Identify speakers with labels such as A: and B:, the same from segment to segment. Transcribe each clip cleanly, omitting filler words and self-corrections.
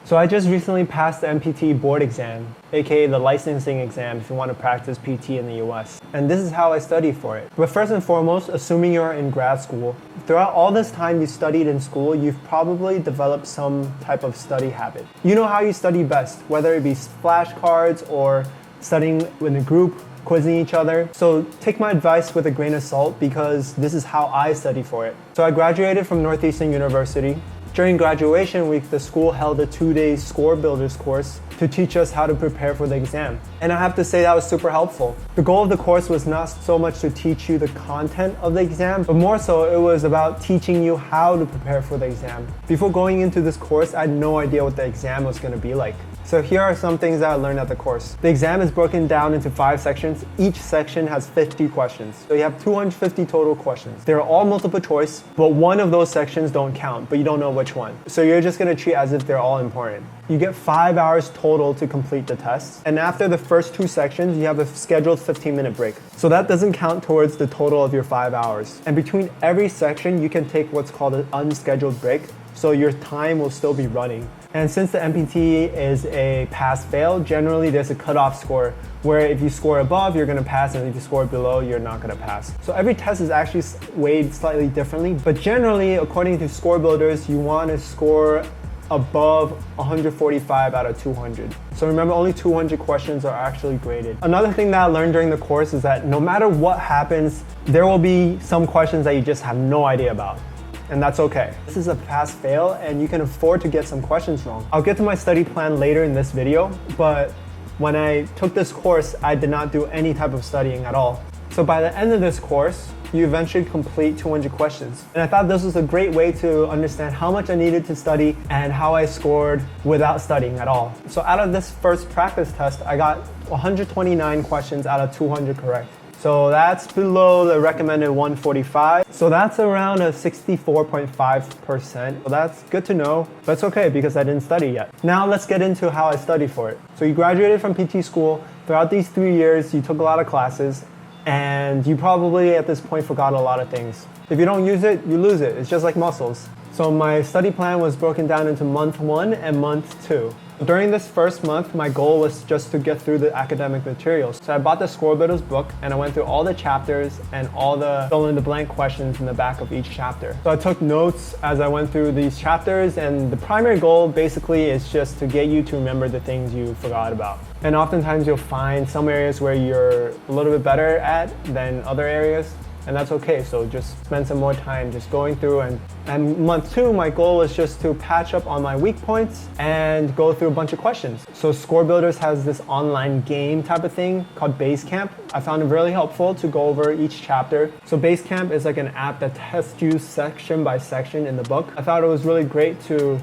A: So I just recently passed the NPTE board exam, aka the licensing exam if you want to practice PT in the US. And this is how I studied for it. But first and foremost, assuming you're in grad school, throughout all this time you studied in school, you've probably developed some type of study habit. You know how you study best, whether it be flashcards or studying in a group, quizzing each other. So take my advice with a grain of salt because this is how I study for it. So I graduated from Northeastern University. During graduation week, the school held a 2-day score builders course to teach us how to prepare for the exam. And I have to say that was super helpful. The goal of the course was not so much to teach you the content of the exam, but more so it was about teaching you how to prepare for the exam. Before going into this course, I had no idea what the exam was going to be like. So here are some things that I learned at the course. The exam is broken down into 5 sections. Each section has 50 questions. So you have 250 total questions. They're all multiple choice, but one of those sections don't count, but you don't know which one. So you're just gonna treat as if they're all important. You get 5 hours total to complete the test. And after the first 2 sections, you have a scheduled 15-minute break. So that doesn't count towards the total of your 5 hours. And between every section, you can take what's called an unscheduled break. So your time will still be running. And since the NPTE is a pass-fail, generally there's a cutoff score where if you score above, you're gonna pass, and if you score below, you're not gonna pass. So every test is actually weighed slightly differently, but generally, according to score builders, you wanna score above 145 out of 200. So remember, only 200 questions are actually graded. Another thing that I learned during the course is that no matter what happens, there will be some questions that you just have no idea about. And that's okay. This is a pass-fail and you can afford to get some questions wrong. I'll get to my study plan later in this video, but when I took this course, I did not do any type of studying at all. So by the end of this course, you eventually complete 200 questions. And I thought this was a great way to understand how much I needed to study and how I scored without studying at all. So out of this first practice test, I got 129 questions out of 200 correct. So that's below the recommended 145. So that's around a 64.5%. So that's good to know, but it's okay because I didn't study yet. Now let's get into how I studied for it. So you graduated from PT school. Throughout these 3 years, you took a lot of classes and you probably at this point forgot a lot of things. If you don't use it, you lose it. It's just like muscles. So my study plan was broken down into month 1 and month 2. During this first month, my goal was just to get through the academic materials. So I bought the Score Builders book and I went through all the chapters and all the fill-in-the-blank questions in the back of each chapter. So I took notes as I went through these chapters, and the primary goal basically is just to get you to remember the things you forgot about. And oftentimes you'll find some areas where you're a little bit better at than other areas. And that's okay, so just spend some more time just going through. And month 2, my goal is just to patch up on my weak points and go through a bunch of questions. So Score Builders has this online game type of thing called Basecamp. I found it really helpful to go over each chapter. So Basecamp is like an app that tests you section by section in the book. I thought it was really great to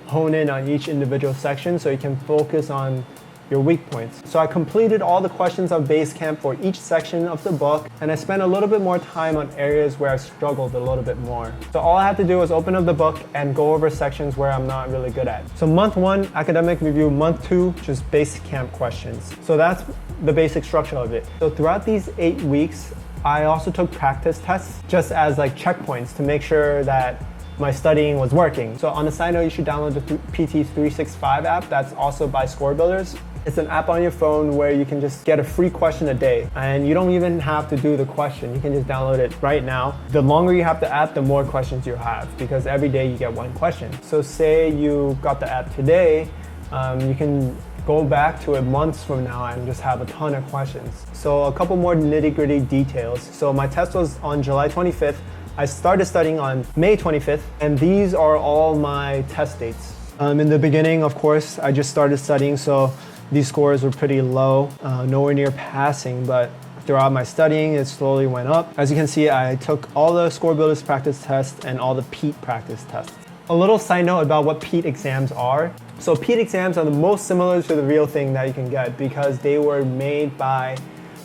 A: hone in on each individual section so you can focus on your weak points. So I completed all the questions on Basecamp for each section of the book, and I spent a little bit more time on areas where I struggled a little bit more. So all I had to do was open up the book and go over sections where I'm not really good at. So month 1, academic review. Month 2, just Basecamp questions. So that's the basic structure of it. So throughout these 8 weeks, I also took practice tests just as like checkpoints to make sure that my studying was working. So on a side note, you should download the PT365 app. That's also by Score Builders. It's an app on your phone where you can just get a free question a day, and you don't even have to do the question. You can just download it right now. The longer you have the app, the more questions you have, because every day you get 1 question. So say you got the app today, you can go back to it months from now and just have a ton of questions. So a couple more nitty-gritty details. So my test was on July 25th. I started studying on May 25th, and these are all my test dates. In the beginning, of course, I just started studying, so these scores were pretty low, nowhere near passing, but throughout my studying, it slowly went up. As you can see, I took all the Score Builders practice tests and all the PEAT practice tests. A little side note about what PEAT exams are. So PEAT exams are the most similar to the real thing that you can get because they were made by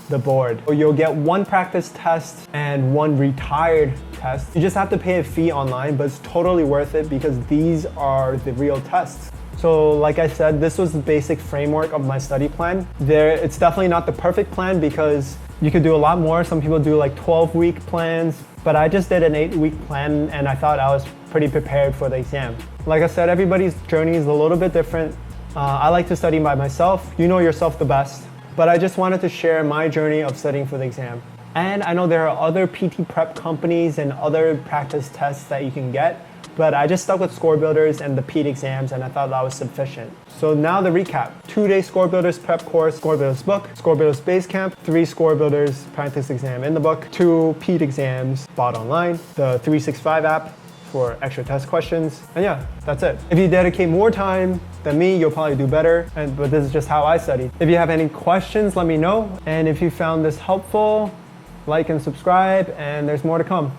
A: the board. You'll get 1 practice test and 1 retired test. You just have to pay a fee online, but it's totally worth it because these are the real tests. So like I said, this was the basic framework of my study plan. It's definitely not the perfect plan because you could do a lot more. Some people do like 12-week plans, but I just did an 8-week plan and I thought I was pretty prepared for the exam. Like I said, everybody's journey is a little bit different. I like to study by myself. You know yourself the best. But I just wanted to share my journey of studying for the exam. And I know there are other PT prep companies and other practice tests that you can get, but I just stuck with Score Builders and the PEAT exams, and I thought that was sufficient. So now the recap: 2-day Score Builders prep course, Score Builders book, Score Builders base camp, 3 Score Builders practice exam in the book, 2 PEAT exams bought online, the 365 app for extra test questions, and yeah, that's it. If you dedicate more time than me, you'll probably do better, but this is just how I studied. If you have any questions, let me know, and if you found this helpful, like and subscribe, and there's more to come.